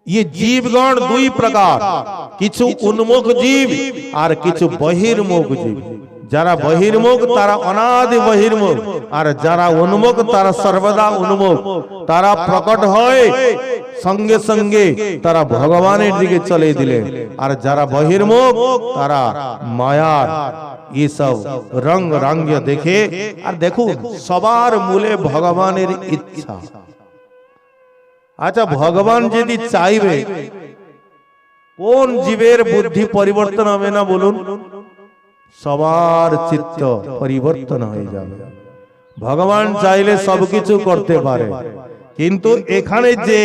ये जीवगण दुई प्रकार, किछु उन्मुख जीव और किछु बहिर्मुख जीव। যারা বহির্মুখ তারা অনাদি বহির্মুখ, আর যারা উন্মুখ তারা সর্বদা উন্মুখ। তারা প্রকট হয় সঙ্গে সঙ্গে তারা ভগবানের দিকে চলে দিলেন। আর যারা বহির্মুখ তারা মায়ার এইসব রং রঙ্গ দেখে। আর দেখুন, সবার মূলে ভগবানের ইচ্ছা। আচ্ছা, ভগবান যদি চাইবে কোন জীবের বুদ্ধি পরিবর্তন হবে না বলুন? সবার চিত্ত পরিবর্তন হয়ে যাবে। ভগবান চাইলে সবকিছু করতে পারে। কিন্তু এখানে যে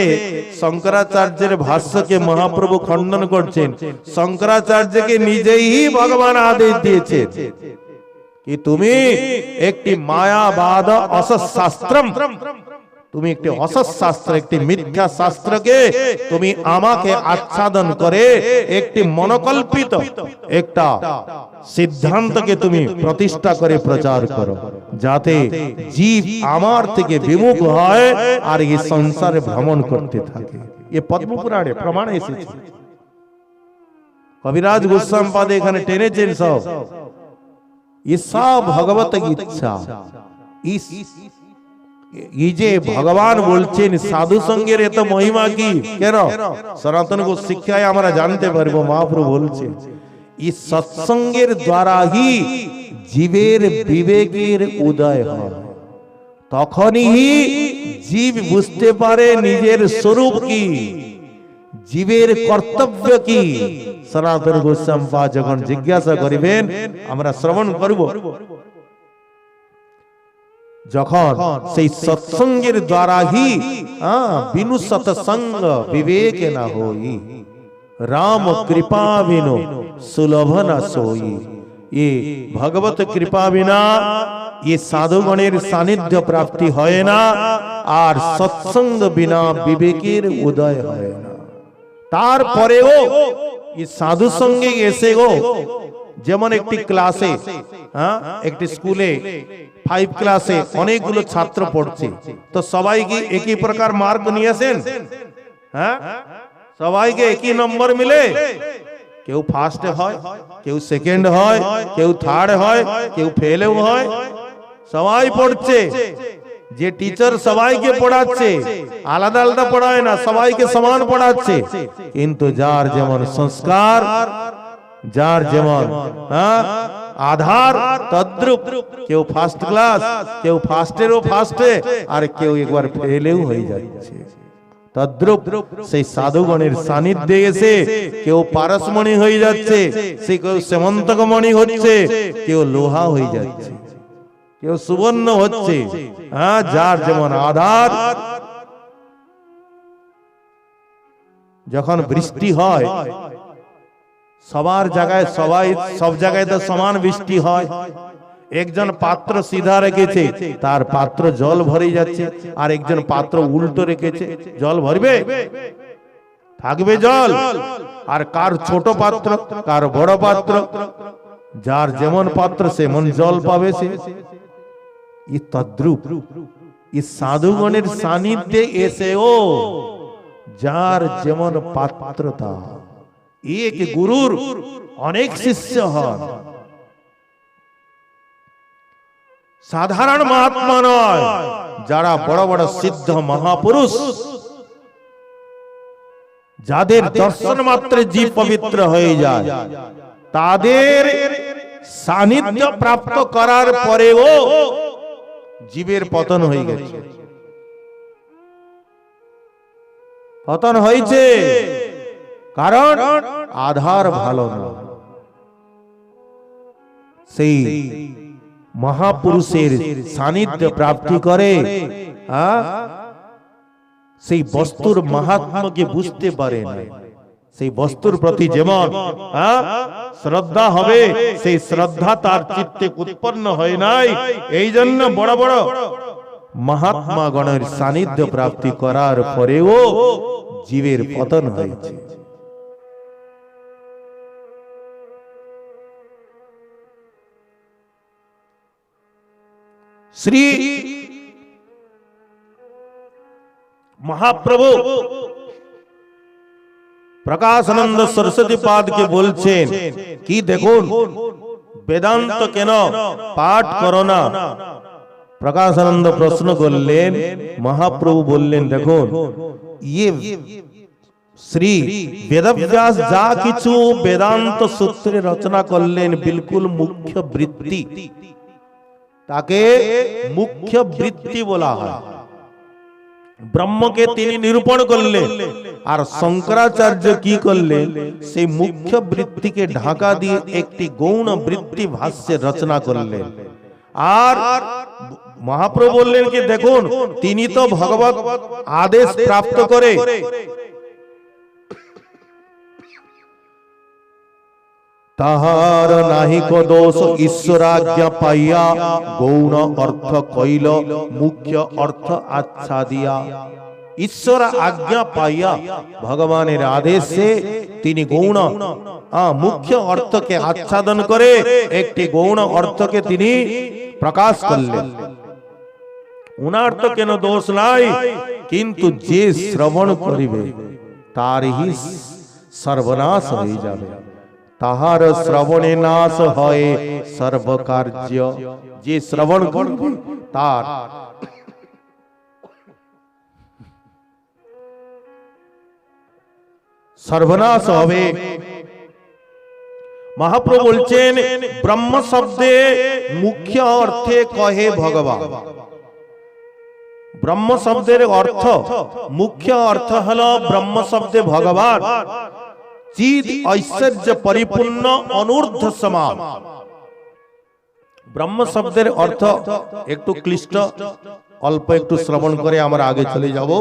শঙ্করাচার্যের ভাষ্যকে মহাপ্রভু খণ্ডন করছেন, শঙ্করাচার্যকে নিজেই ভগবান আদেশ দিয়েছেন কি তুমি একটি মায়াবাদ অসৎশাস্ত্রম, তুমি একটি অসৎ শাস্ত্র, একটি মিথ্যা শাস্ত্রকে তুমি আমাকে আচ্ছাদন করে একটি মনোকল্পিত একটা সিদ্ধান্তকে তুমি প্রতিষ্ঠা করে প্রচার করো, যাতে জীব আমার থেকে বিমুখ হয় আর এই সংসারে ভ্রমণ করতে থাকে। এ পদ্মপুরাণে প্রমাণ এসেছে। কবিরাজ গোস্বামী পাদে এখানে টেনেছেন সব। ये सब भगवत इच्छा। ये जे भगवान बोलছেন साधु संगेर এত মহিমা কি কেন? সনাতন গো শিক্ষায় আমরা জানতে পারবো। মহাপ্রভু বলছেন এই সৎসঙ্গের দ্বারা হি জীবের বিবেকের উদয় হয়। তখনই জীব বুঝতে পারে নিজের স্বরূপ কি, জীবের কর্তব্য কি। সনাতন গোস্বামী পাদ যখন জিজ্ঞাসা করিবেন আমরা শ্রবণ করব। যখন সেই সৎসঙ্গের দ্বারা হি বিনু সৎসঙ্গ বিবেক না হই, রাম কৃপা বিনু সুলভ না সোই। ये भगवत कृपा बिना ये साधुगणेर सानिध्य प्राप्ति হয় না, আর সৎসঙ্গ বিনা বিবেকের উদয় হয় না। তারপরেও এই সাধু সঙ্গে এসে গো, যেমন একটি ক্লাসে একটি স্কুলে 5 ক্লাসে অনেকগুলো ছাত্র পড়ছে, তো সবাইকে একই প্রকার মার্ক নিয়ে আসেন? সবাইকে একই নম্বর মিলে? কেউ ফার্স্ট হয়, কেউ সেকেন্ড হয়, কেউ থার্ড হয়, কেউ ফেলও হয়। সবাই পড়ছে, যে টিচার সবাইকে পড়াচ্ছে আলাদা আলাদা পড়ায় না, সবাইকে সমান পড়াচ্ছে। কিন্তু যার যেমন সংস্কার, যার যেমন আধার, তদ্রূপ কেউ ফার্স্ট ক্লাস, কেউ ফার্স্টেরও ফার্স্টে, আর কেউ একবার ফেলেও হয়ে যাচ্ছে। তদ্রূপ সেই সাধুগণের সান্নিধ্যে এসে কেউ পারসমণি হয়ে যাচ্ছে, সে কেউ সেমন্তকমণি হচ্ছে, কেউ লোহা হয়ে যাচ্ছে, কেউ সুবর্ণ হচ্ছে। যার যেমন আধার। যখন বৃষ্টি হয় সবার জায়গায়, সবাই সব জায়গায় তো সমান বৃষ্টি হয়। একজন পাত্র সিধা রেখেছে, তার পাত্র জল ভরে যাচ্ছে, আর একজন পাত্র উল্টো রেখেছে, জল ভরবে? থাকবে জল। আর কার ছোট পাত্র, কার বড় পাত্র, যার যেমন পাত্র সেমন জল পাবে সে। এই তদ্রূপ এই সাধুগণের সান্নিধ্যে এসেও যার যেমন পাত্রতা। এক গুরুর অনেক শিষ্য হন, সাধারণ মহাত্মা নয়, যারা বড় বড় সিদ্ধ মহাপুরুষ, যাদের দর্শন মাত্রে জীব পবিত্র হয়ে যায়, তাদের সান্নিধ্য প্রাপ্ত করার পরেও জীবের পতন হয়ে গেছে। পতন হয়েছে কারণ আধার ভালো না। সেই মহাপুরুষের সান্নিধ্য প্রাপ্তি করে সেই বস্তুর মাহাত্ম্যকে বুঝতে পারে না। সেই বস্তুর প্রতি যেমন শ্রদ্ধা হবে, সেই শ্রদ্ধা তার চিত্তে উৎপন্ন হয় নাই। এই জন্য বড় বড় মহাত্মা গণের সান্নিধ্য প্রাপ্তি করার পরেও জীবের পতন হয়েছে। শ্রী মহাপ্রভু প্রকাশানন্দ সরস্বতী পাদকে বলছেন কি দেখুন বেদান্ত কেন পাঠ করো না। প্রকাশানন্দ প্রশ্ন করলেন, মহাপ্রভু বললেন দেখুন ইয়ে শ্রী বেদব্যাস যা কিছু বেদান্ত সূত্রে রচনা করলেন বিলকুল মুখ্য বৃত্তি, তাকে মুখ্য বৃত্তি বলা হয়। ব্রহ্মকে তিনি নিরূপণ করলেন, আর শঙ্করাচার্য কি করলেন, সেই মুখ্য বৃত্তিকে ঢাকা দিয়ে একটি গৌণ বৃত্তি ভাষ্যের রচনা করলেন। আর মহাপ্রভু বললেন কি দেখুন তিনি তো ভগবত আদেশ প্রাপ্ত করে তাহার নাহিক দোষ ঈশ্বরাজ্ঞা পাইয়া গৌণ অর্থ কইল মুখ্য অর্থ আচ্ছা দিয়া। ঈশ্বর আজ্ঞা পাইয়া ভগবানের আদেশে তিনি গৌণ মুখ্য অর্থকে আচ্ছাদন করে একটি গৌণ অর্থকে তিনি প্রকাশ করলেন। উনার তো কেন দোষ নাই, কিন্তু যে শ্রবণ করিবে তারই সর্বনাশ হয়ে যাবে। তাহার শ্রবণে নাশ হয় সর্বকার্য। যে শ্রবণ করবে তার সর্বনাশ হবে। মহাপ্রভু বলছেন ব্রহ্ম শব্দে মুখ্য অর্থে কহে ভগবান। ব্রহ্ম শব্দের অর্থ মুখ্য অর্থ হলো ব্রহ্ম শব্দে ভগবান চিৎ ঐশ্বর্য পরিপূর্ণ অনূর্ধ্ব সমান। ব্রহ্ম শব্দের অর্থ একটু ক্লিষ্ট, অল্প একটু শ্রবণ করে আমরা আগে চলে যাব।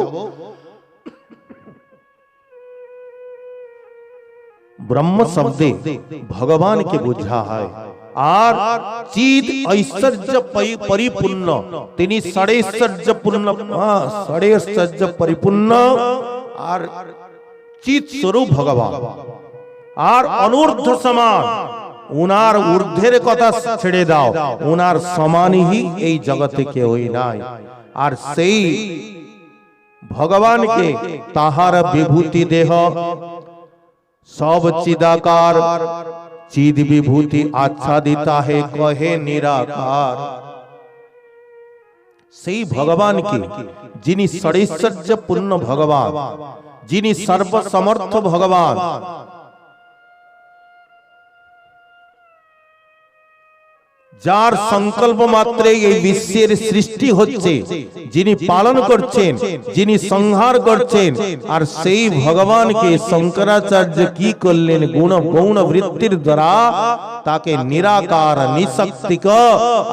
ব্রহ্ম শব্দে ভগবানকে বোঝা হয়, আর চিৎ ঐশ্বর্য পরিপূর্ণ, তিনি ষড়ৈশ্বর্যপূর্ণ, ষড়ৈশ্বর্য পরিপূর্ণ আর চিৎ স্বরূপ ভগবান। আর অনূর্ধ্ব সমান, উনার ঊর্ধ্বের কথা ছেড়ে দাও, উনার সমানই এই জগতে কেউই নাই। আর সেই ভগবানকে তাহার বিভূতি দেহ সব চিদাকার চিদ বিভূতি আচ্ছাদিতা হে কহে নিরাকার। সেই ভগবানকে যিনি ষড়ৈশ্বর্যপূর্ণ ভগবান, যিনি সর্বসমর্থ ভগবান, যার সংকল্প মাত্রে এই বিশ্বের সৃষ্টি হচ্ছে, যিনি পালন করছেন, যিনি সংহার করছেন, আর সেই ভগবানকে শঙ্করাচার্য কি করলেন, গৌণ বৃত্তির দ্বারা তাকে নিরাকার, নিশক্তিক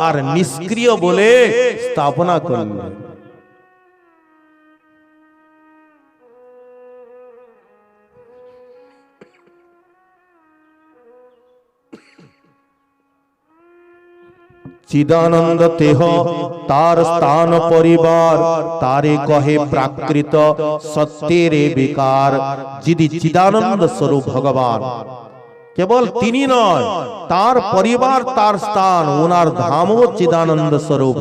আর নিষ্ক্রিয় বলে স্থাপনা করলেন। চিদানন্দ তেহ তার স্থান পরিবার, তারে কহে প্রাকৃত সত্যের বিকার। যিনি চিদানন্দ স্বরূপ ভগবান, কেবল তিনি নয়, তার পরিবার, তার স্থান, উনার ধামও চিদানন্দ স্বরূপ।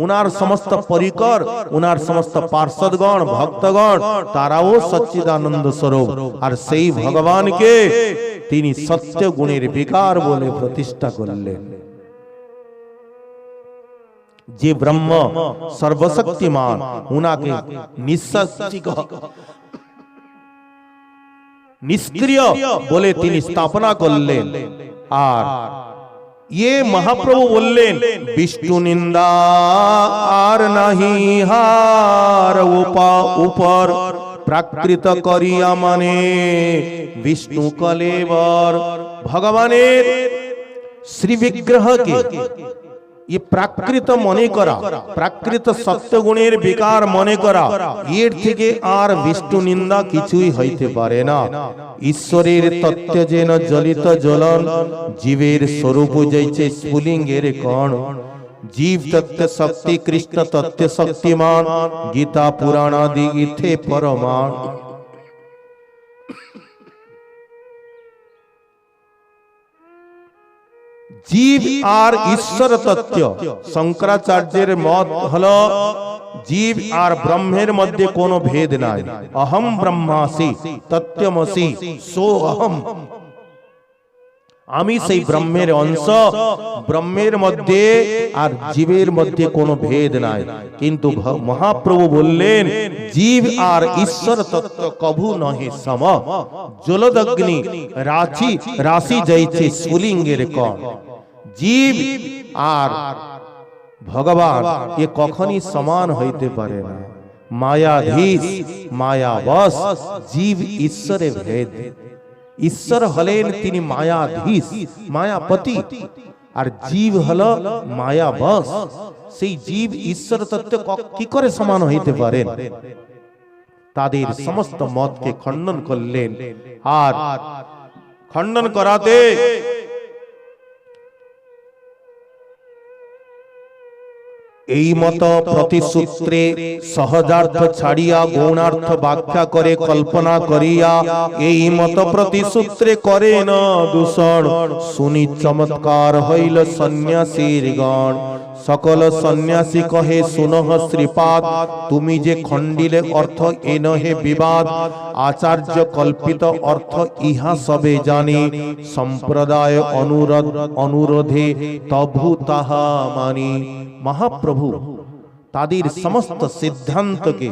উনার সমস্ত পরিকর, উনার সমস্ত পার্ষদগণ, ভক্তগণ, তারাও সচ্চিদানন্দ স্বরূপ। আর সেই ভগবানকে তিনি সত্য গুণের বিকার বলে প্রতিষ্ঠা করলেন। যে ব্রহ্ম সর্বশক্তিমান, উনাকে নিষ্ক্রিয় বলে তিনি স্থাপনা করলেন। আর ইয়ে মহাপ্রভু বললেন বিষ্ণু নিন্দা আর নাহি হার উপর প্রাকৃত করিয়া মানে বিষ্ণু কলেবর। ভগবানের শ্রী বিগ্রহকে প্রাকৃত মনে করা, প্রাকৃত সত্যগুণের বিকার মনে করা, এর থেকে আর বিষ্ণু নিন্দা কিছুই হইতে পারে না। ঈশ্বরের তত্ত্ব যেন জ্বলিত জ্বলন, জীবের স্বরূপ যাইছে স্ফুলিঙ্গের কণ। জীব তত্ত্ব শক্তি, কৃষ্ণ তত্ত্ব শক্তিমান, গীতা পুরাণ আদি ইথে পরমাণ। জীব আর ঈশ্বর তত্ত্ব, শঙ্করাচার্যের মত হলো জীব আর ব্রহ্মের মধ্যে কোনো ভেদ নাই। অহম ব্রহ্মাসি তত্ত্বমসি সো অহম, আমি সেই ব্রহ্মের অংশ। ব্রহ্মের মধ্যে আর জীবের মধ্যে কোনো ভেদ নাই। কিন্তু মহাপ্রভু বললেন জীব আর ঈশ্বর তত্ত্ব কভু নহে সম, জলদগ্নি রাশি যাইছে স্ফুলিঙ্গের কণ। জীব আর ভগবান এ কখনই সমান হইতে পারে না। মায়াধীশ মায়াবশ, জীব ঈশ্বরের ভেদ। ঈশ্বর হলেন তিনি মায়াধীশ মায়াপতি, আর জীব হল মায়াবশ। সেই জীব ঈশ্বর তত্ত্ব কি করে সমান হইতে পারেন? তাদের সমস্ত মতকে খণ্ডন করলেন। আর খণ্ডন করাতে এই মত প্রতিসূত্রে সহজার্থ ছাড়িয়া গৌণার্থ ব্যাখ্যা করে কল্পনা করিয়া এই মত প্রতিসূত্রে করে না দূষণ। শুনি চমৎকার হইল সন্ন্যাসীর গণ। সকল সন্ন্যাসী কহে শুনহ শ্রীপাদ, তুমি যে খণ্ডিলে অর্থ এ নহে বিবাদ। আচার্য কল্পিত অর্থ ইহা সবে জানি, সম্প্রদায় অনুরোধে তবু তাহা মানি। মহাপ্রভু তাদের সমস্ত সিদ্ধান্তকে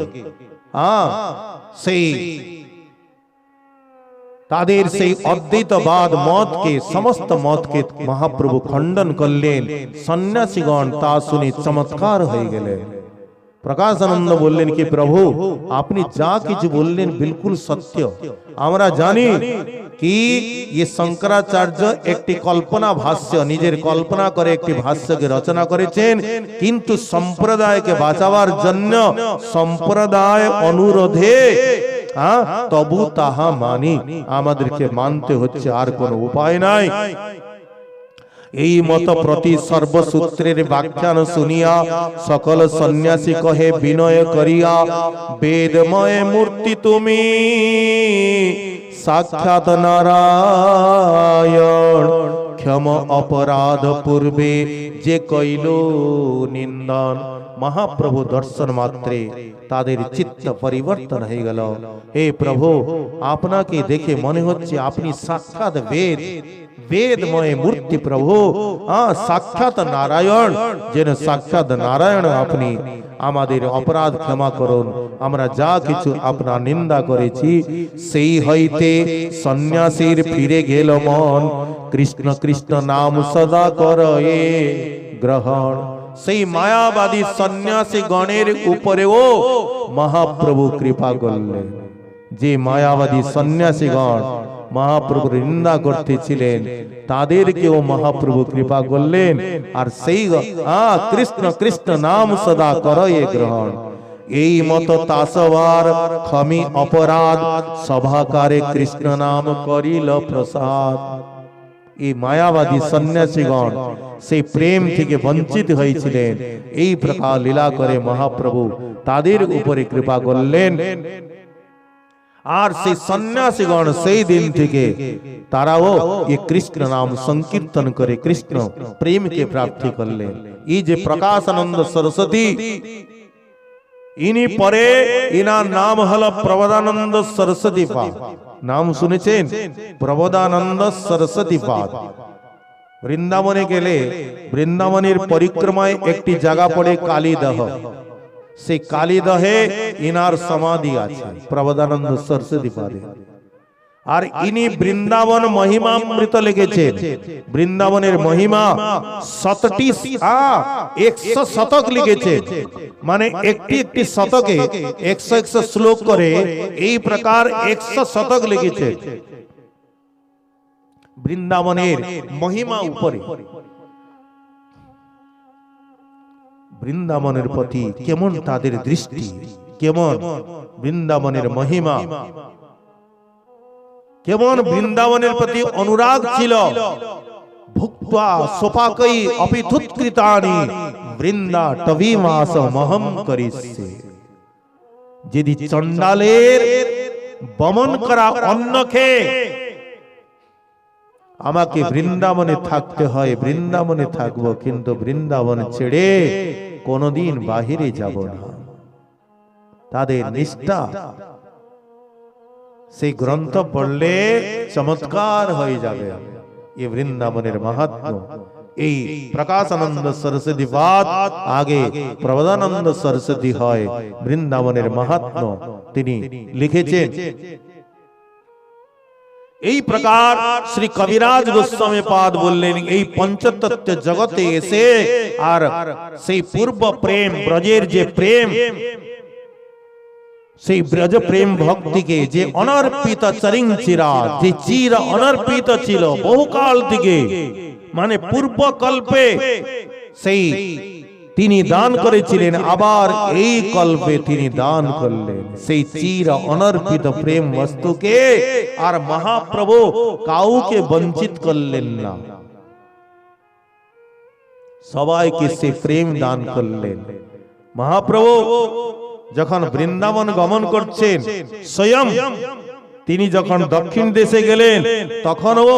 তাদের সেই অদ্বৈতবাদ মতকে, সমস্ত মতকে মহাপ্রভু খণ্ডন করলেন। সন্ন্যাসীগণ তা শুনে চমৎকার হয়ে গেলেন। প্রকাশানন্দ বললেন কি প্রভু, আপনি যা কিছু বললেন বিলকুল সত্য। আমরা জানি কি ये শঙ্করাচার্য একটি কল্পনা ভাষ্য, নিজের কল্পনা করে একটি ভাষ্যকে রচনা করেছেন, কিন্তু সম্প্রদায়কে বাঁচাবার জন্য সম্প্রদায় অনুরোধে তবু তাহা মানি, আমাদেরকে মানতে হচ্ছে, আর কোনো উপায় নাই। এই মত প্রতি সর্বসূত্রের ব্যাখ্যান শুনিয়া সকল সন্ন্যাসী কহে বিনয় করিয়া, বেদময় মূর্তি তুমি সাক্ষাৎ নারায়ণ। ক্ষম অপরাধ পূর্বে যে কইল নিন্দন। মহাপ্রভু দর্শন মাত্রে তাদের চিত্ত পরিবর্তন হয়ে গেল। হে প্রভু, আপনাকে দেখে মনে হচ্ছে আপনি সাক্ষাৎ বেদময় মূর্তি প্রভু, সাক্ষাৎ নারায়ণ। যেন সাক্ষাৎ নারায়ণ আপনি। আমাদের অপরাধ ক্ষমা করুন, আমরা যা কিছু আপনার নিন্দা করেছি। সেই হইতে সন্ন্যাসীর ফিরে গেল মন, কৃষ্ণ কৃষ্ণ নাম সদা করে গ্রহণ। সেই মায়াবাদী সন্ন্যাসী গণের উপরেও মহাপ্রভু কৃপা করলেন। যে মায়াবাদী সন্ন্যাসীগণ মহাপ্রভুর নিন্দা করতেছিলেন, তাদেরকেও মহাপ্রভু কৃপা করলেন। আর সেই কৃষ্ণ কৃষ্ণ নাম সদা করয়ে গ্রহণ। এই মত তাসবার ক্ষমি অপরাধ, সভাকারে কৃষ্ণ নাম করিল প্রসাদ। এই মায়াবাদী সন্ন্যাসীগণ সেই প্রেম থেকে বঞ্চিত হয়েছিলেন। এই প্রকার লীলা করে মহাপ্রভু তাদের উপরে কৃপা করলেন। আর সেই সন্ন্যাসীগণ সেই দিন থেকে তারাও এই কৃষ্ণ নাম সংকীর্তন করে কৃষ্ণ প্রেমকে প্রাপ্তি করলেন। এই যে প্রকাশানন্দ সরস্বতী, ইনি পরে ইনার নাম হলো প্রবোধানন্দ সরস্বতী পাদ। নাম শুনেছেন? প্রবোধানন্দ সরস্বতী পাদ। বৃন্দাবনে গেলে বৃন্দাবনের পরিক্রমায় একটি জায়গা পড়ে কালীদহ। সেই কালীদহে ইনার সমাধি আছে, প্রবোধানন্দ সরস্বতী পাদে। আর ইনি বৃন্দাবন মহিমামৃত লিখেছেন। বৃন্দাবনের মহিমা 100 শতক লিখেছেন। মানে একটি একটি শতকে 100 শ্লোক করে এই প্রকার 100 শতক লিখেছেন বৃন্দাবনের মহিমা উপরে। বৃন্দাবনের প্রতি কেমন তাদের দৃষ্টি, কেমন বৃন্দাবনের মহিমা, কেমন বৃন্দাবনের প্রতি অনুরাগ ছিল। ভুক্ত্বা সোপাকೈ অপিথুৎকৃতানি বৃন্দা টবিমাস মহম করিষ্যে। যদি চণ্ডালের বমন করা অন্ন খেয়ে আমাকে বৃন্দাবনে থাকতে হয়, বৃন্দাবনে থাকবো, কিন্তু বৃন্দাবন ছেড়ে কোনোদিন বাহিরে যাব না। তাদের নিষ্ঠা সেই গ্রন্থ পড়লে চমৎকার হয়ে যাবে। এই বৃন্দাবনের মাহাত্ম্য এই প্রকাশানন্দ সরস্বতী বাদ আগে প্রবোধানন্দ সরস্বতী হয়। বৃন্দাবনের মাহাত্ম্য তিনি লিখেছেন। এই প্রকার শ্রী কবিরাজ গোস্বামী পাদ বললেন, এই পঞ্চতত্ত্ব জগতে এসে আর সেই পূর্ব প্রেম, ব্রজের যে প্রেম, সেই ব্রজ প্রেম ভক্তিকে যে অনর্পিত চরিং চিরা, যে চির অনর্পিত ছিল বহুকাল থেকে, মানে পূর্বকল্পে সেই তিনি দান করেছিলেন, আবার এই কল্পে তিনি দান করলেন সেই চির অনর্পিত প্রেম বস্তুকে। আর মহাপ্রভু কাউকে বঞ্চিত করলেন না, সবাইকে সে প্রেম দান করলেন। মহাপ্রভু যখন বৃন্দাবন গমন করছেন, স্বয়ং তিনি যখন দক্ষিণ দেশে গেলেন, তখনও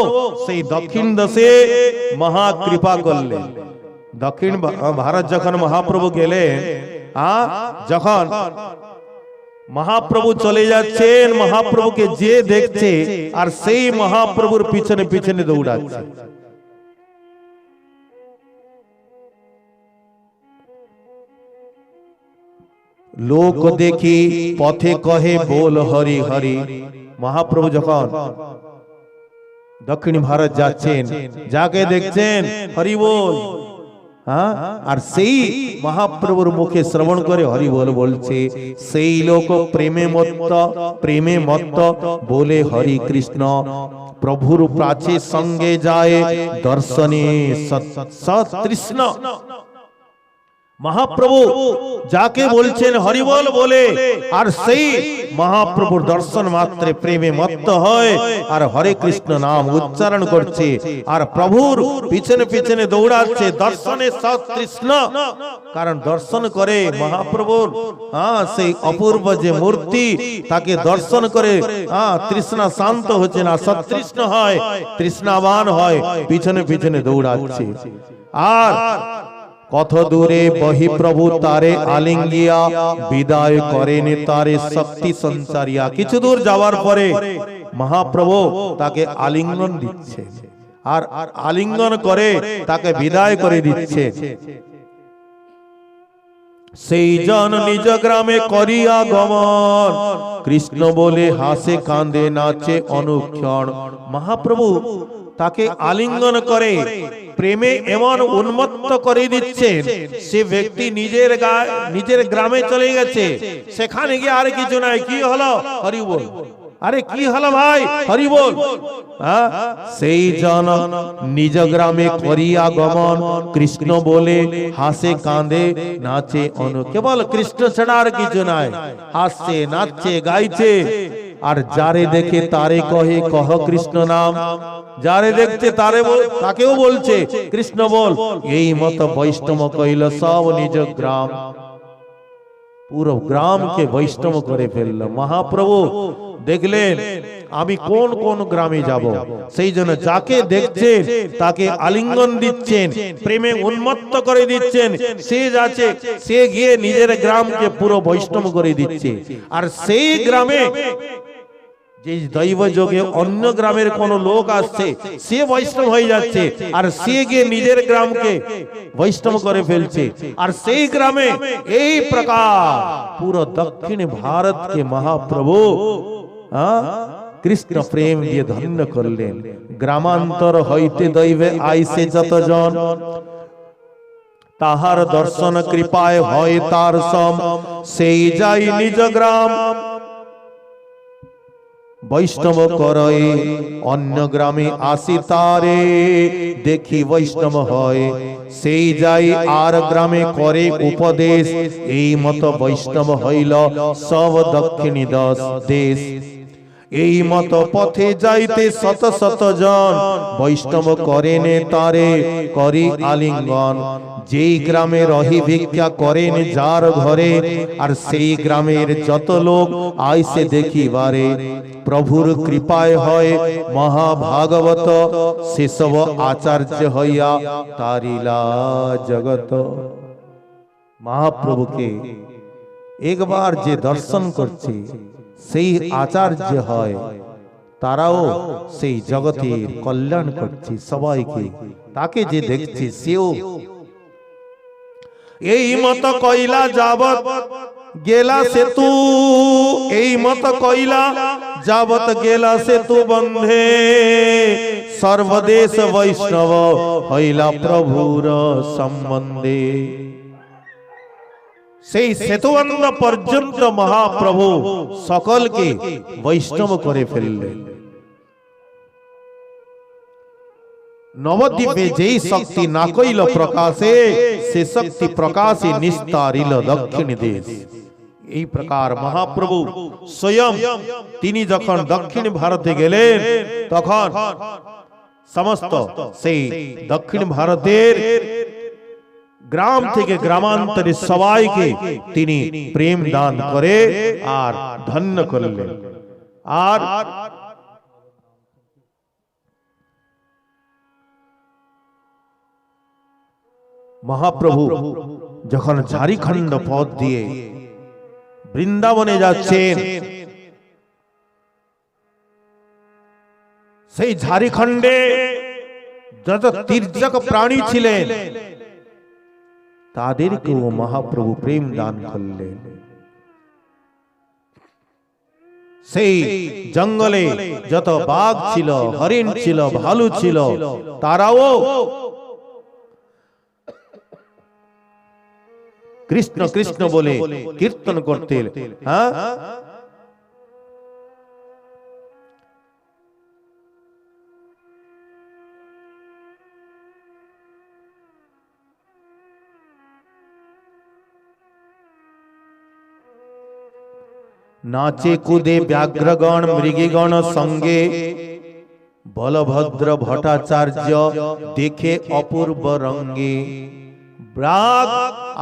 সেই দক্ষিণ দেশে মহাকৃপা করলেন। দক্ষিণ ভারত যখন মহাপ্রভু গেলেন, যখন মহাপ্রভু চলে যাচ্ছেন, মহাপ্রভুকে যে দেখছে আর সেই মহাপ্রভুর পিছনে পিছনে দৌড়াচ্ছে। লোক দেখি পথে কহে বল হরি হরি। মহাপ্রভু যখন দক্ষিণ ভারত যাচ্ছেন, যাকে দেখছেন হরি বল, আর সেই মহাপ্রভুর মুখে শ্রবণ করে হরি বল বলছে, সেই লোক প্রেমে মত্ত বলে হরি কৃষ্ণ, প্রভুর প্রাচে সঙ্গে যায় দর্শনে সতৃষ্ণ। মহাপ্রভু যাকে বলছেন হরিবল বলে, আর সেই মহাপ্রভুর দর্শন মাত্রে প্রেমে মত্ত হয় আর হরে কৃষ্ণ নাম উচ্চারণ করছে, আর প্রভুর পিছনে পিছনে দৌড়াচ্ছে দর্শনে সতৃষ্ণ। কারণ দর্শন করে মহাপ্রভুর সেই অপূর্ব যে মূর্তি, তাকে দর্শন করে তৃষ্ণা শান্ত হচ্ছে না, সতৃষ্ণ হয়, তৃষ্ণাবান হয়, পিছনে পিছনে দৌড়াচ্ছে। আর কত দূরে বহি প্রভু তারে আলিঙ্গিয়া, বিদায় করেন তারে শক্তি সঞ্চারিয়া। কিছু দূর যাওয়ার পরে মহাপ্রভু তাকে আলিঙ্গন দিচ্ছে, আর আলিঙ্গন করে তাকে বিদায় করে দিচ্ছে। সেই জন নিজ গ্রামে করিয়া গমন, কৃষ্ণ বলে হাসে কাঁদে নাচে অনুক্ষণ। মহাপ্রভু তাকে আলিঙ্গন করে প্রেমে এমন উন্মত্ত করে দিচ্ছেন, সে ব্যক্তি নিজের গ্রামে চলে গেছে, সেখানে গিয়ে আর কিছু নাই, কি হলো হরি বল, আরে কি হলো ভাই হরি বল। সেই জন নিজ গ্রামে করিয়া গমন, কৃষ্ণ বলে হাসে কাঁদে নাচে অনু। কেবল কৃষ্ণ ছাড়া আর কিছু নাই, হাসছে নাচছে গাইছে। আর যারে দেখে তারে কহে কহ কৃষ্ণ নাম, যারে দেখছে তাকেও বলছে কৃষ্ণ বল। এই মত বৈষ্ণব কইল সব নিজ গ্রাম, পুরো গ্রামকে বৈষ্ণব করে ফেলল। মহাপ্রভু দেখলেন আমি কোন কোন গ্রামে যাব, সেই জন্য যাকে দেখছেন তাকে আলিঙ্গন দিচ্ছেন, প্রেমে উন্মত্ত করে দিচ্ছেন। সে যাচ্ছে, সে গিয়ে নিজের গ্রামকে পুরো বৈষ্ণব করে দিচ্ছে। আর সেই গ্রামে যে দৈব যোগে অন্য গ্রামের কোন লোক আসছে, সে বৈষ্ণব হয়ে যাচ্ছে, আর সে গিয়ে নিজের গ্রামকে বৈষ্ণব করে ফেলছে। আর সেই গ্রামে এই প্রকার পুরো দক্ষিণ ভারতকে মহাপ্রভু কৃষ্ণ প্রেম দিয়ে ধন্য করলেন। গ্রামান্তর হইতে দৈবে আইসে যতজন, তাহার দর্শন কৃপায় হয় তার সম, সেই যাই নিজ গ্রাম বৈষ্ণব করয়ে, অন্য গ্রামে আসি তারে দেখি বৈষ্ণব হয়, সেই যাই আর গ্রামে করে উপদেশ, এই মত বৈষ্ণব হইল সব দক্ষিণী দেশ। এই মত পথে যাইতে শত শত জন বৈষ্ণব করেন তারে করি আলিঙ্গন। যেই গ্রামে রহি ভিক্ষা করেন যার ঘরে, আর সেই গ্রামের যত লোক আইসে দেখিবারে। প্রভুর কৃপায় হয় মহাভাগবত, সেসব আচার্য হইয়া তারিলা জগত। মহাপ্রভুকে একবার যে দর্শন করছে সেই আচার্য হয়, তারাও সেই জগতের কল্যাণ করছে সবাইকে। তাকে যে দেখছে সেও এই মত কইলা যাবত গেলা সেতু, এই মত কইলা যাবত গেলা সেতু বন্ধে। সর্বদেশ বৈষ্ণব হইলা প্রভুর সম্বন্ধে। সেই সেতুবন্ধ পর্যন্ত মহাপ্রভু সকলকে বৈষ্ণব করে ফেললেন। নবদ্বীপে যেই শক্তি না কইল প্রকাশে, সে শক্তি প্রকাশে নিস্তারিল দক্ষিণ দেশ। এই প্রকার মহাপ্রভু স্বয়ং তিনি যখন দক্ষিণ ভারতে গেলেন, তখন সমস্ত সেই দক্ষিণ ভারতের গ্রাম থেকে গ্রামান্তরে সবাইকে তিনি প্রেম দান করে আর ধন্য করলেন। আর মহাপ্রভু যখন ঝাড়খণ্ড পথ দিয়ে বৃন্দাবনে যাচ্ছেন, সেই ঝাড়খণ্ডে যত তির্যক প্রাণী ছিলেন তাদেরকেও মহাপ্রভু প্রেম দান করলেন। সেই জঙ্গলে যত বাঘ ছিল, হরিণ ছিল, ভালু ছিল, তারাও কৃষ্ণ কৃষ্ণ বলে কীর্তন করতেন। হ্যাঁ, नाचे कूदे व्याघ्रगण मृगगण संगे, बलभद्र भट्टाचार्य देखे अपूर्व रंगे। बाघ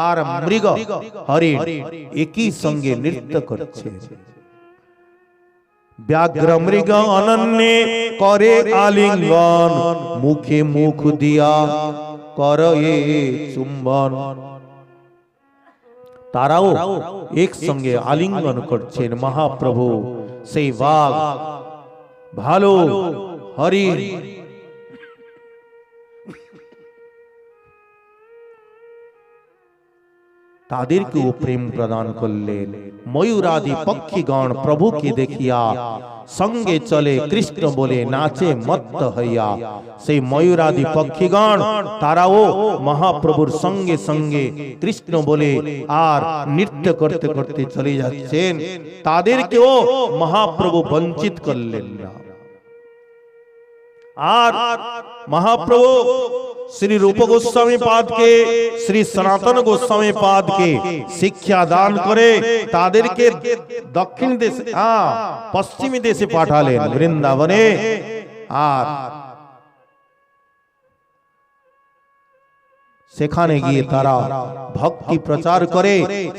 और मृग हरिण एक ही संगे नृत्य करछे। व्याघ्र मृग अनन्य करे आलिंगन, मुखे मुख दिया करे चुम्बन। তারাও একসঙ্গে আলিঙ্গন করছেন মহাপ্রভু। সেই বাঘ, ভালো, হরিণ তাদেরকেও প্রেম প্রদান করলেন। ময়ূরাদি পক্ষীগণ প্রভুকে দেখিয়া সঙ্গে চলে কৃষ্ণ বলে নাচে মত্ত হইয়া। সেই ময়ূরাদি পক্ষীগণ তারাও মহাপ্রভুর সঙ্গে সঙ্গে কৃষ্ণ বলে আর নৃত্য করতে করতে চলে যাচ্ছেন। তাদেরকেও মহাপ্রভু বঞ্চিত করলেন না। আর মহাপ্রভু श्री रूप गोस्वामी पाद के, श्री सनातन गोस्वामी पाद के शिक्षा दान करे तादेर के दक्षिण देश पश्चिमी देशे पाठालेन वृंदावने। আর সেখানে গিয়ে তারা ভক্তি প্রচার করে,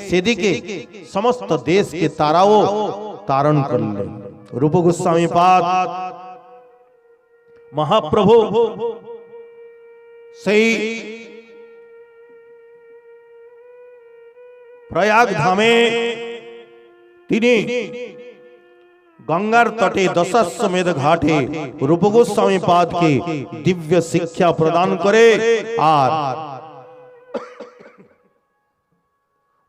সেদিকে সমস্ত দেশকে তারাও তারণ করলেন। रूप गोस्वामी पाद মহাপ্রভু সেই প্রয়াগ ধামে তিনি गंगार तटे दशाश्वमेध घाटे रूप गोस्वामी पाद के दिव्य शिक्षा प्रदान करे और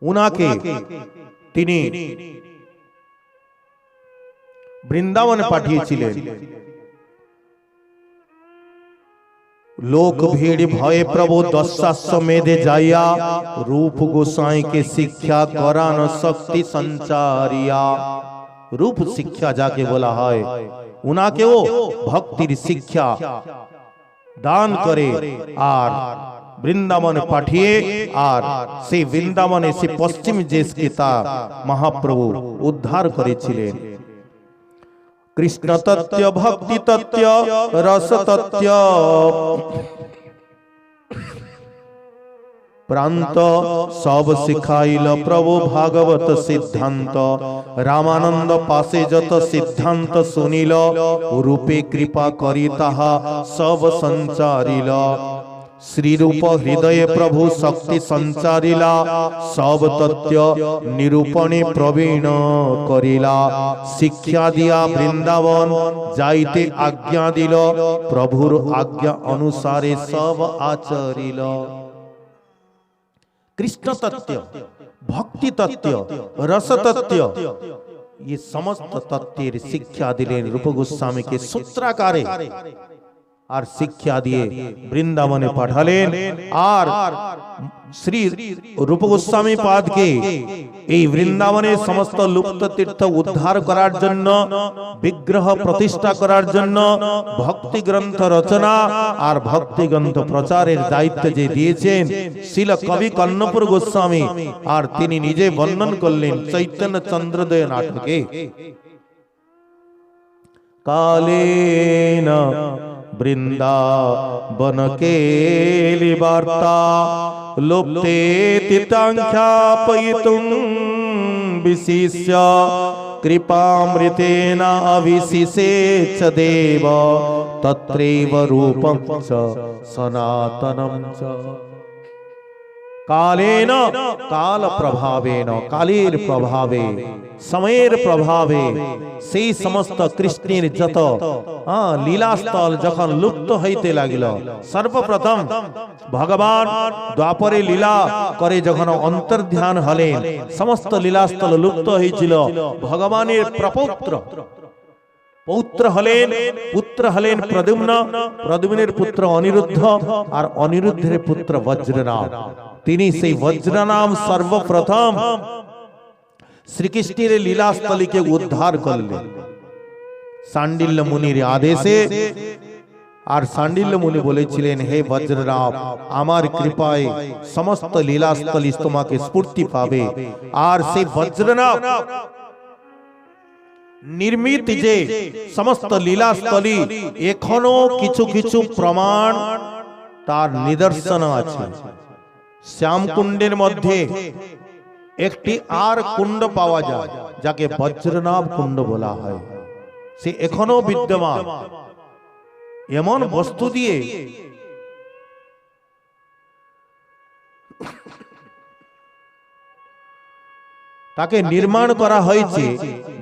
उनाके तिनी वृंदावन पाठिয়েছিলেন। लोक भीड़ भय प्रभु दशाश्वमेधे जाइया, रूप गोसाई के शिक्षा करान शक्ति संचारिया। रूप शिक्षा जाके बोला है, उनाके वो भक्तिर शिक्षा दान करे और वृंदावन पाठिए और से वृंदावन से पश्चिम देश के ता महाप्रभु उद्धार करेছিলেন। কৃষ্ণ তত্ত্ব, ভক্তি তত্ত্ব, রস তত্ত্ব, প্রান্ত সব শিখাইল প্রভু ভাগবত সিদ্ধান্ত। রামানন্দ পাশে যত সিদ্ধান্ত শুনিল, রূপে কৃপা করি তাহা সব সঞ্চারিল। শ্রীরূপ হৃদয়ে প্রভু শক্তি সঞ্চারিলা, সব তত্ত্ব নিরূপণে প্রবীণ করিলা। শিক্ষা দিয়া বৃন্দাবন যাইতে আজ্ঞা দিল, প্রভুর আজ্ঞা অনুসারে সব আচরিল। কৃষ্ণ তত্ত্ব, ভক্তি তত্ত্ব, রস তত্ত্ব, ये समस्त तत्वेर शिक्षा दिलेन रूप गोस्वामी के सूत्राकारे और शिक्षा दिए वृंदावने पाठालेन। और श्री रूप गोस्वामी पाद के এই বৃন্দাবনে সমস্ত লুপ্ত তীর্থ উদ্ধার করার জন্য, বিগ্রহ প্রতিষ্ঠা করার জন্য ভক্তি গ্রন্থ রচনা আর ভক্তি গ্রন্থ প্রচারের দায়িত্ব যে দিয়েছেন শিল কবি কর্ণপুর গোস্বামী, আর তিনি নিজে বর্ণন করলেন চৈতন্য চন্দ্রোদয় নাটকে। কালেন বৃন্দাবন কেলি বার্তা, লুপ্তে তিতাখ্যাপয়িতুম বিশিষ্য, কৃপামৃতেন অভিশিষে চ দেব, তত্রৈব রূপং চ সনাতনম চ। কালেন, কাল প্রভাবেন, কালের প্রভাবে, সময়ের প্রভাবে সেই সমস্ত কৃষ্ণের যত লীলাস্থল যখন লুপ্ত হইতে লাগিল, সর্বপ্রথম ভগবান দ্বাপরে লীলা করে যখন অন্তর্ধান হলেন, সমস্ত লীলাস্থল লুপ্ত হয়েছিল। ভগবানের প্রপৌত্র পৌত্র হলেন, পুত্র হলেন প্রদ্যুম্ন, প্রদ্যুম্নের পুত্র অনিরুদ্ধ, আর অনিরুদ্ধের পুত্র বজ্রনাভ। তিনি সেই বজ্রনাম সর্বপ্রথম শ্রীকৃষ্ণের লীলাস্থলীকে উদ্ধার করলেন সান্ডিল্য মুনির আদেশে। আর সান্ডিল্য মুনি বলেছিলেন, হে বজ্রনাভ, আমার কৃপায় সমস্ত লীলাস্থলী তোমাকে স্ফূর্তি পাবে। আর সেই বজ্রনাভ নির্মিত যে সমস্ত লীলাস্থলী, এখনো কিছু কিছু প্রমাণ তার নিদর্শন আছে। শ্যামকুণ্ডের মধ্যে একটি আর কুণ্ড পাওয়া যায়, যাকে বজ্রনাভ কুণ্ড বলা হয়, সে এখনো বিদ্যমান। এমন বস্তু দিয়ে তাকে নির্মাণ করা হয়েছে।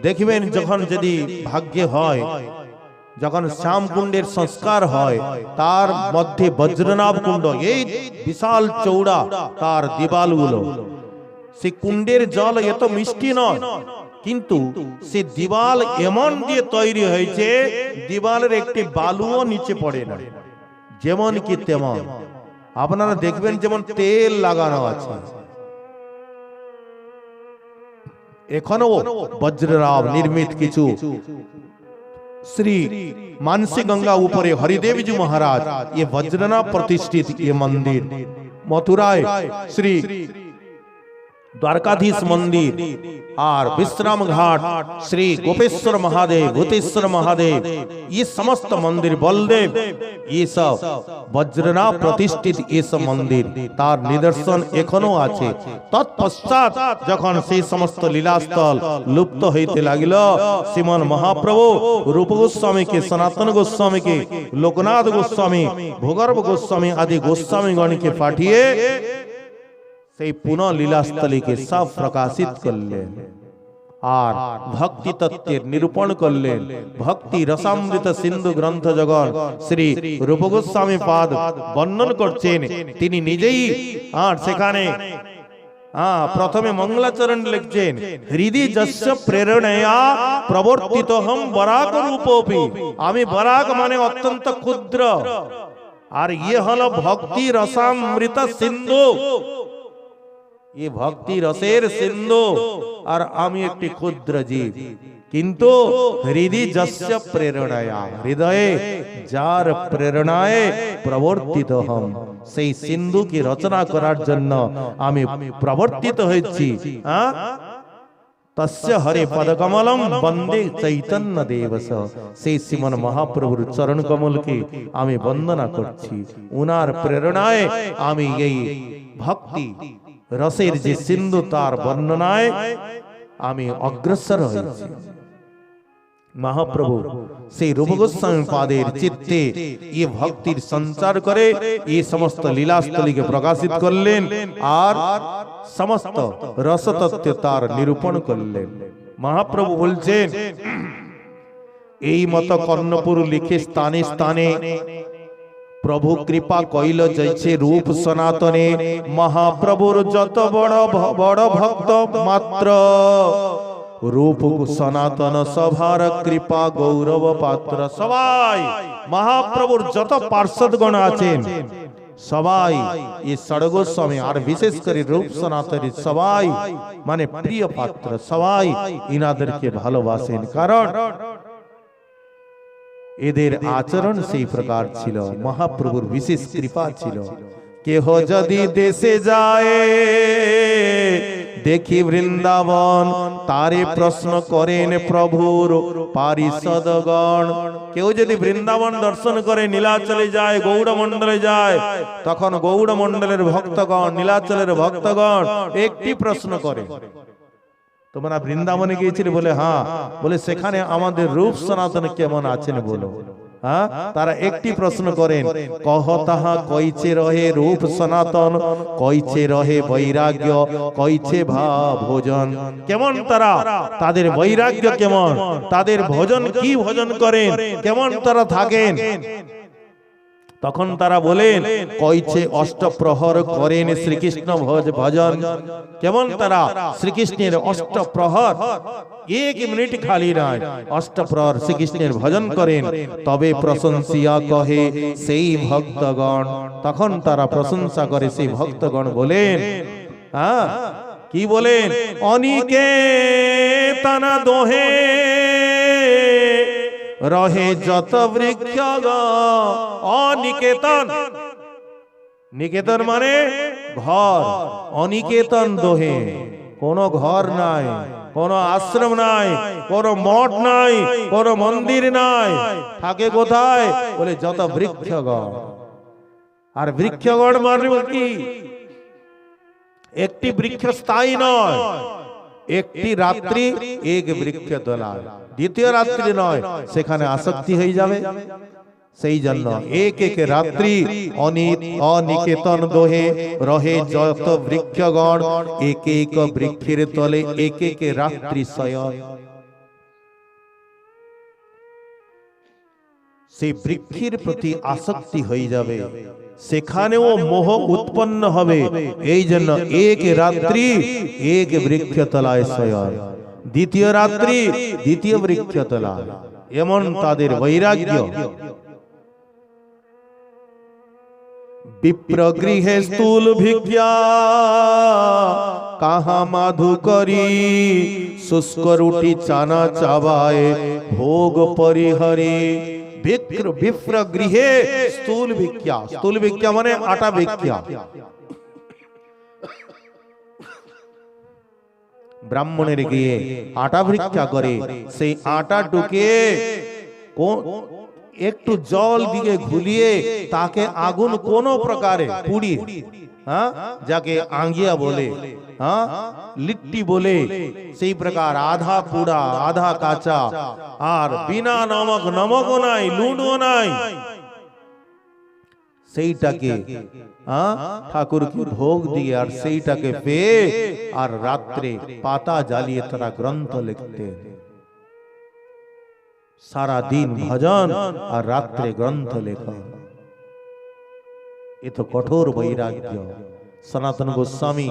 দেখবেন যখন যদি ভাগ্যে হয়, যখন শ্যামকুণ্ডের সংস্কার হয়, তার মধ্যে বজ্রনাভ কুণ্ড, এই বিশাল চৌড়া তার দিবালগুলো, সে কুণ্ডের জল এত মিষ্টি নয়, কিন্তু সে দিবাল এমন দিয়ে তৈরি হয়েছে, দিবালের একটি বালুও নিচে পড়ে না, যেমন কি তেমন। আপনারা দেখবেন যেমন তেল লাগানো আছে। এখনো বজ্রনাভ নির্মিত কিছু श्री मानसी गंगा ऊपरे हरिदेव जी महाराज, ये वज्रनाभ प्रतिष्ठित ये मंदिर। मथुराय श्री द्वारकाधीश मंदिर और विश्राम घाट श्री गोपेश्वर महादेव, भूतेश्वर महादेव, ये समस्त मंदिर, बलदेव, ये सब वज्रनाभ प्रतिष्ठित ये सब मंदिर, तार निदर्शन एखनो आछे। तत्पश्चात जखन সেই সমস্ত লীলাস্থল লুপ্ত হইতে লাগিল, শ্রীমন মহাপ্রভু রূপ গোস্বামীকে, সনাতন গোস্বামীকে, লোকনাথ গোস্বামী, ভূগর্ভ গোস্বামী আদি গোস্বামীগণকে পাঠিয়ে সেই পুনঃ লীলাস্থলীকে সব প্রকাশিত করলেন আর ভক্তি তত্ত্বের নিরূপণ করলেন। ভক্তি রসামৃত সিন্ধু গ্রন্থ যখন শ্রী রূপ গোস্বামী পাদ বর্ণন করছেন, তিনি নিজেই আর সেখানে প্রথমে মঙ্গলাচরণ লিখছেন, হৃদি যস্য প্রেরণয়া প্রবর্তিতহম বরাক রূপোপি। আমি বরাক মানে অত্যন্ত ক্ষুদ্র, আর ইয়ে হলো ভক্তি রসামৃত সিন্ধু, ये भक्ति रसेर सिंधु, और आमी एकटी क्षुद्र जीव, किन्तु हृदय जस्य प्रेरणाया, हृदय जार प्रेरणाय प्रवर्तित हम, सेई सिंधु की रचना करार जन्य आमी प्रवर्तित हয়েছি। তস্য হরে পদকমলম বন্দে চৈতন্য দেবস। সেই শ্রীমন মহাপ্রভুর চরণ কমলকে আমি বন্দনা করছি। উনার প্রেরণায় আমি এই ভক্তি রসের যে সিন্ধু তার বর্ণনায় আমি অগ্রসর হয়েছি। মহাপ্রভু সেই রূপ গোস্বামী পাদের চিত্তে এই ভক্তির সঞ্চার করে এই সমস্ত লীলাস্থলীকে প্রকাশিত করলেন আর সমস্ত রসতত্ত্ব তার নিরূপণ করলেন। মহাপ্রভু বলছেন, এই মত কর্ণপুর লিখে স্থানে স্থানে প্রভু কৃপা কইল জৈছে রূপ সনাতনে। মহাপ্রভুর যত বড় বড় ভক্ত মাত্র রূপ সনাতন সভার কৃপা গৌরব পাত্র। সবাই মহাপ্রভুর যত পার্ষদগণ আছেন সবাই এই ষড়গোস্বামী আর বিশেষ করে রূপ সনাতনের সবাই মানে প্রিয় পাত্র, সবাই ইনাদেরকে ভালোবাসেন, কারণ এদের আচরণ সেই প্রকার ছিল। মহাপ্রভুর বিশেষ কৃপা ছিল। কেহ যদি দেশে যায় দেখি বৃন্দাবন, তারে প্রশ্ন করেন প্রভুর পারিষদগণ। কেউ যদি বৃন্দাবন দর্শন করে নীলাচলে যায়, গৌড়মণ্ডলে যায়, তখন গৌড়মণ্ডলের ভক্তগণ, নীলাচলের ভক্তগণ একটি প্রশ্ন করে, তোমরা বৃন্দাবনে গিয়েছিলে? বলে হ্যাঁ। বলে সেখানে আমাদের রূপ সনাতন কেমন আছেন বলো। হ্যাঁ, তারা একটি প্রশ্ন করেন, কহ তাহা কইছে রহে রূপ সনাতন, কইছে রহে বৈরাগ্য, কইছে ভোজন। কেমন তারা, তাদের বৈরাগ্য কেমন, তাদের ভোজন কি ভোজন করেন, কেমন তারা থাকেন। তখন তারা বলেন, কইছে অষ্টপ্রহর করেন শ্রীকৃষ্ণ ভজন। কেমন তারা শ্রীকৃষ্ণের অষ্টপ্রহর, এক মিনিট খালি নয়, অষ্টপ্রহর শ্রীকৃষ্ণের ভজন করেন। তবে প্রশংসিয়া কহে সেই ভক্তগণ। তখন তারা প্রশংসা করে সেই ভক্তগণ বলেন, হ্যাঁ কি বলেন, অনিকেতনা দোহে রহে যত বৃক্ষ। অনিকেতন, নিকেতন মানে ঘর, অনিকেতন দোহে কোন ঘর নাই, কোন আশ্রম নাই, কোন মঠ নাই, কোন মন্দির নাই, থাকে কোথায়? বলে যত বৃক্ষগণ। আর বৃক্ষগণ মানে কি? একটি বৃক্ষ স্থায়ী নয়, একটি রাত্রি এক বৃক্ষ তলায়, দ্বিতীয় রাত্রি নয়, সেখানে আসক্তি হয়ে যাবে। সেই জন্য এক এক রাত্রি অনিকেতন দোহে রহে যত বৃক্ষগণ, এক এক বৃক্ষের তলে এক এক রাত্রি শয়ন। সেই বৃক্ষের প্রতি আসক্তি হয়ে যাবে, সেখানেও মোহ উৎপন্ন হবে। এই জন্য এক রাত্রি এক বৃক্ষ তলায় শয়ন, দ্বিতীয় রাত্রি দ্বিতীয় বৃক্ষ তলায়, এমন তাদের বৈরাগ্য। বিপ্র গৃহে স্থূল ভিক্ষা কাহা মাধু করি, শুষ্ক রুটি চানা চাবায় ভোগ পরিহরে। বিপ্র গৃহে স্থূল ভিক্ষা, স্থূল ভিক্ষা মানে আটা ভিক্ষা। ব্রাহ্মণের গিয়ে আটা ভিক্ষা করে, সেই আটা টুকে একটু জল দিয়ে ঘুলিয়ে তাকে আগুন কোন প্রকারে পুড়ি, হ্যাঁ যাকে আঙ্গিয়া বলে, হ্যাঁ লিট্টি বলে, সেই প্রকার আধা পুড়া আধা কাঁচা, আর বিনা নমক, নমকও নাই, লুণও নাই, সেইটাকে ঠাকুরকে ভোগ দিয়ে আর সেইটাকে পেয়ে আর রাত্রে পাতা জ্বালিয়ে তারা গ্রন্থ লিখতে। সারা দিন ভজন আর রাত্রে গ্রন্থ লেখা, এ তো কঠোর বৈরাগ্য। সনাতন গোস্বামী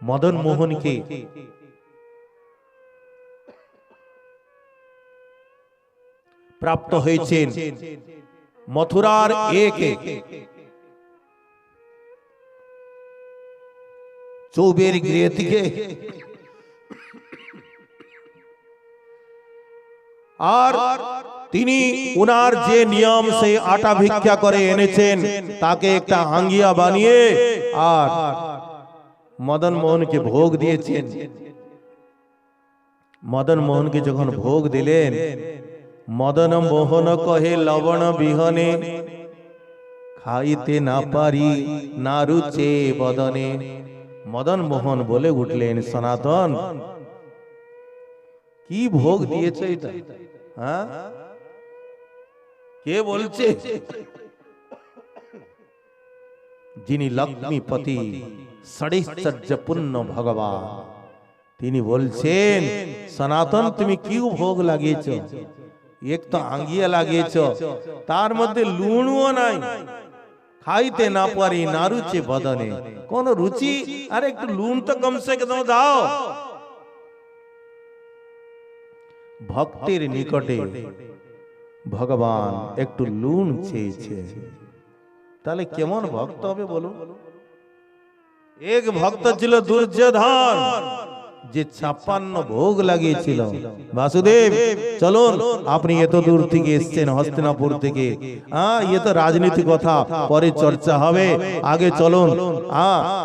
মদন মোহনকে প্রাপ্ত হয়েছেন মথুরার এক চৌবের গৃহ থেকে, আর তিনি উনার যে নিয়ম সেই আটা ভিক্ষা করে এনেছেন তাকে একটা আঙ্গিয়া বানিয়ে আর মদন মোহনকে ভোগ দিয়েছেন। মদন মোহনকে যখন ভোগ দিলেন, মদন মোহন কহে লবণ বিহনে, খাইতে না পারি না রুচে বদনে। মদন মোহন বলে উঠলেন, সনাতন কি ভোগ দিয়েছে এটা? হ্যাঁ, কে বলছে? যিনি লক্ষ্মীপতি ষড়িশ্চর্যপূর্ণ ভগবান, তিনি বলছেন, সনাতন তুমি কি ভোগ লাগিয়েছ? এক তো আঙ্গিয়া লাগিয়েছ, তার মধ্যে লুণও নাই, খাইতে না পারি না রুচে বদনে। কোন রুচি? আর একটু লুণ তো কমসে কম দাও। ভক্তের নিকটে ভগবান একটু লুণ চেয়েছে, তাহলে কেমন ভক্ত হবে বলুন? এক ভক্ত ছিল দুর্যোধন, যে 56 ভোগ লাগিয়েছিল। বাসুদেব চলুন, আপনি এত দূর থেকে এসেছেন হস্তিনাপুর থেকে, এ তো রাজনীতি কথা, পরে চর্চা হবে, আগে চলুন,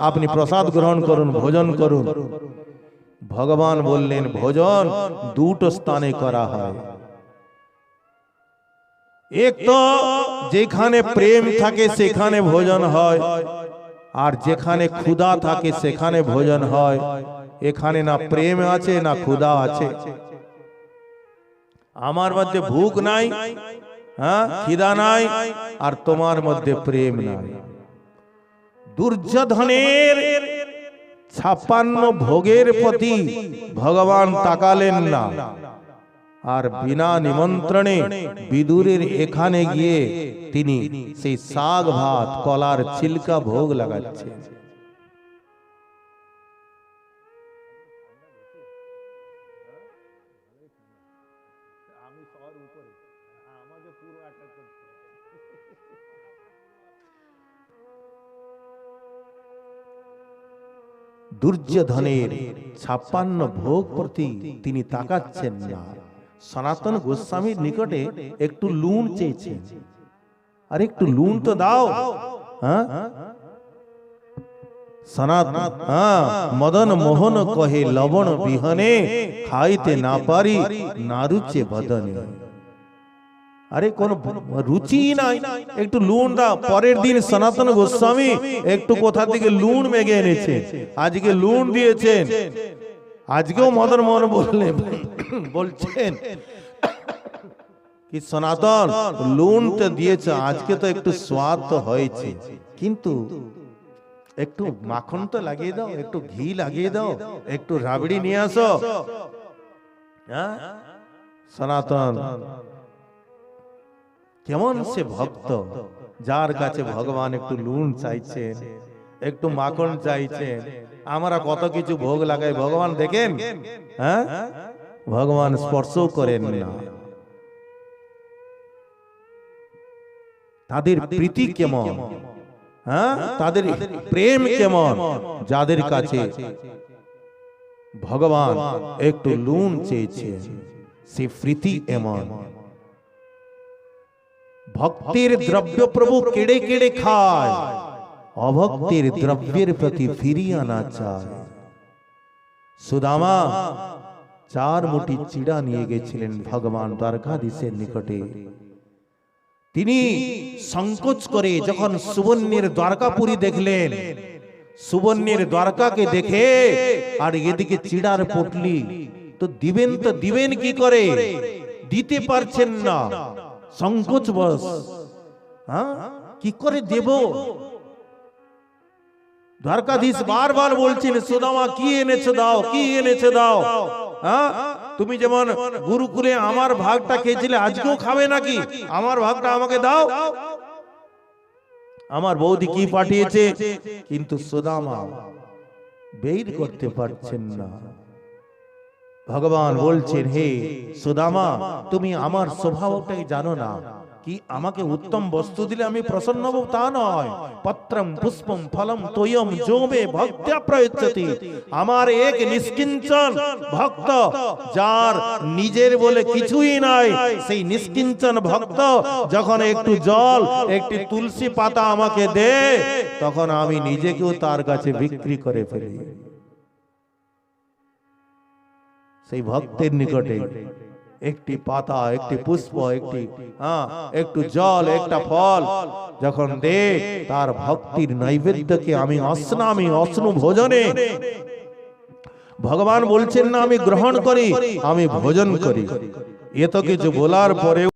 আপনি প্রসাদ গ্রহণ করুন, ভোজন করুন। ভগবান বললেন, ভোজন দুটো স্থানে করা হয়। এক তো যেখানে প্রেম থাকে সেখানে ভোজন হয়, আর যেখানে ক্ষুধা থাকে সেখানে ভোজন হয়। এখানে না প্রেম আছে না ক্ষুধা আছে। আমার মধ্যে ভুখ নাই, খিদা নাই, আর তোমার মধ্যে প্রেম নাই। দুর্যোধনের 56 ভোগের প্রতি ভগবান তাকালেন না, আর বিনা নিমন্ত্রণে বিদুরের এখানে গিয়ে তিনি সেই শাক ভাত কলার ছিলকা ভোগ লাগাচ্ছেন। দুর্যোধনের 56 ভোগ প্রতি তিনি তাকাচ্ছেন না। সনাতন গোস্বামীর নিকটে একটু লুণ চেয়েছেন, আর একটু লুণ তো দাও। সনাতন মদন মোহন কহে লবণ বিহনে, খাইতে না পারি না রুচে বদনে। আরে কোন রুচি নাই, একটু লুণ দাও। পরের দিন সনাতন গোস্বামী একটু কোথা থেকে লুণ মেঘে এনেছে, আজকে লুণ দিয়েছেন। আজকেও মদন মোহন বলছেন কি, সনাতন লুণ তো দিয়েছ, আজকে তো একটু স্বাদ তো হয়েছে, কিন্তু একটু মাখন তো লাগিয়ে দাও, একটু ঘি লাগিয়ে দাও, একটু রাবড়ি নিয়ে আসো। সনাতন কেমন সে ভক্ত, যার কাছে ভগবান একটু লুণ চাইছেন, একটু মাখন চাইছেন। আমরা কত কিছু ভোগ লাগাই, ভগবান দেখেন? ভগবান স্পর্শ করেন না। তাদের প্রীতি কেমন, তাদের প্রেম কেমন, যাদের কাছে ভগবান একটু লুণ চেয়েছে, সে প্রীতি এমন। ভক্তের দ্রব্য প্রভু কেড়ে কেড়ে খায়, অভক্তের দ্রব্যের প্রতি ফিরিয়ে আনা চায়। সুদামা 4 মুঠি চিড়া নিয়ে গেছিলেন ভগবান দ্বারকাধীশের নিকটে। তিনি সংকোচ করে যখন সুবর্ণের দ্বারকাপুরী দেখলেন, সুবর্ণের দ্বারকাকে দেখে আর এদিকে চিড়ার পটলি, তো দিবেন কি করে, দিতে পারছেন না, সংকোচ বস। কি করে দেব? দ্বারকাধীশ বারবার বলছেন, সুদামা কি এনেছে দাও, কি এনেছে দাও। তুমি যেমন গুরুকুলে আমার ভাগটা খেয়েছিলে, আজকেও খাবে নাকি? আমার ভাগটা আমাকে দাও। আমার বৌদি কি পাঠিয়েছে, কিন্তু সুদামা বের করতে পারছেন না। ভগবান বলছেন, হে সুদামা, তুমি আমার স্বভাবটাই জানো না, কি আমাকে উত্তম বস্তু দিলে আমি প্রসন্ন হব তা নয়। পত্রম পুষ্পম ফলম তোয়ম যোমে ভক্ত্যা প্রয়চ্ছতি। আমার এক নিষ্কিঞ্চন ভক্ত, যার নিজের বলে কিছুই নাই, সেই নিষ্কিঞ্চন ভক্ত যখন একটু জল, একটি তুলসী পাতা আমাকে দেয়, তখন আমি নিজেকেও তার কাছে বিক্রি করে ফেলি। সেই ভক্তের নিকটে একটি পাতা, একটি পুষ্প, একটু জল, একটা ফল যখন দে, তার ভক্তির নৈবেদ্যকে আমি অশ্নু ভোজনে, ভগবান বলছেন না আমি গ্রহণ করি, আমি ভোজন করি। এত কিছু বলার পরে